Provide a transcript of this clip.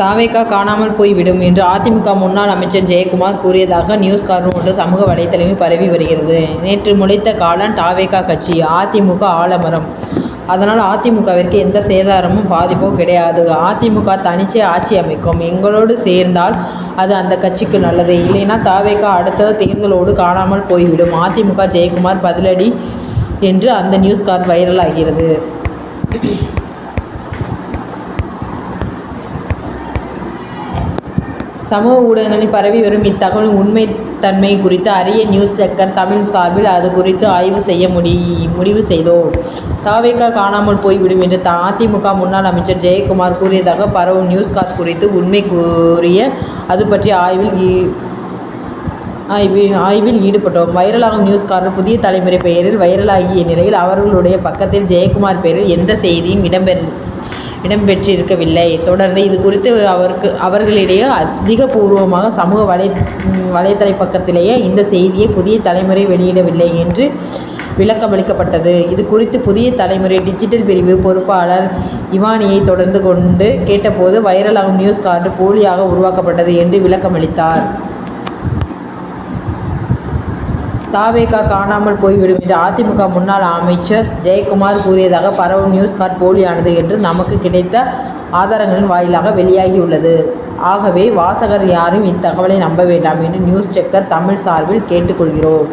தாவேகா காணாமல் போய்விடும் என்று அதிமுக முன்னாள் அமைச்சர் ஜெயக்குமார் கூறியதாக நியூஸ் கார்டு ஒன்று சமூக வலைதளங்களில் பரவி வருகிறது. நேற்று முளைத்த காளான் தாவேகா கட்சி, அதிமுக ஆலமரம். அதனால் அதிமுகவிற்கு எந்த சேதாரமும் பாதிப்போ கிடையாது. அதிமுக தனிச்சே ஆட்சி அமைக்கும். எங்களோடு சேர்ந்தால் அது அந்த கட்சிக்கு நல்லது. இல்லைனா தாவேகா அடுத்த தேர்தலோடு காணாமல் போய்விடும். அதிமுக ஜெயக்குமார் பதிலடி என்று அந்த நியூஸ் கார்டு வைரல் ஆகிறது. சமூக ஊடகங்களில் பரவி வரும் இத்தகவலின் உண்மைத்தன்மை குறித்து அறிய நியூஸ் செக்கர் தமிழ் சார்பில் அது குறித்து ஆய்வு செய்ய முடிவு செய்தோம். தாவேகா காணாமல் போய்விடும் என்று அதிமுக முன்னாள் அமைச்சர் ஜெயக்குமார் கூறியதாக பரவும் நியூஸ் கார்டு குறித்து உண்மை கூறிய அது பற்றிய ஆய்வில் ஈடுபட்டோம். வைரலாகும் நியூஸ் கார்டு புதிய தலைமுறை பெயரில் வைரலாகிய நிலையில் அவர்களுடைய பக்கத்தில் ஜெயக்குமார் பெயரில் எந்த செய்தியும் இடம்பெற்றிருக்கவில்லை. தொடர்ந்து இது குறித்து அவர்களிடையே அதிகபூர்வமாக சமூக வலைதள பக்கத்திலேயே இந்த செய்தியை புதிய தலைமுறை வெளியிடவில்லை என்று விளக்கமளிக்கப்பட்டது. இது குறித்து புதிய தலைமுறை டிஜிட்டல் பிரிவு பொறுப்பாளர் இவானியை தொடர்ந்து கொண்டு கேட்டபோது வைரலாகும் நியூஸ் கார்டு போலியாக உருவாக்கப்பட்டது என்று விளக்கமளித்தார். தாவேகா காணாமல் போய்விடும் என்று அதிமுக முன்னாள் அமைச்சர் ஜெயக்குமார் கூறியதாக பரவும் நியூஸ் கார்டு போலியானது என்று நமக்கு கிடைத்த ஆதாரங்களின் வாயிலாக வெளியாகியுள்ளது. ஆகவே வாசகர் யாரும் இத்தகவலை நம்ப வேண்டாம் என்று நியூஸ் செக்கர் தமிழ் சார்பில் கேட்டுக்கொள்கிறோம்.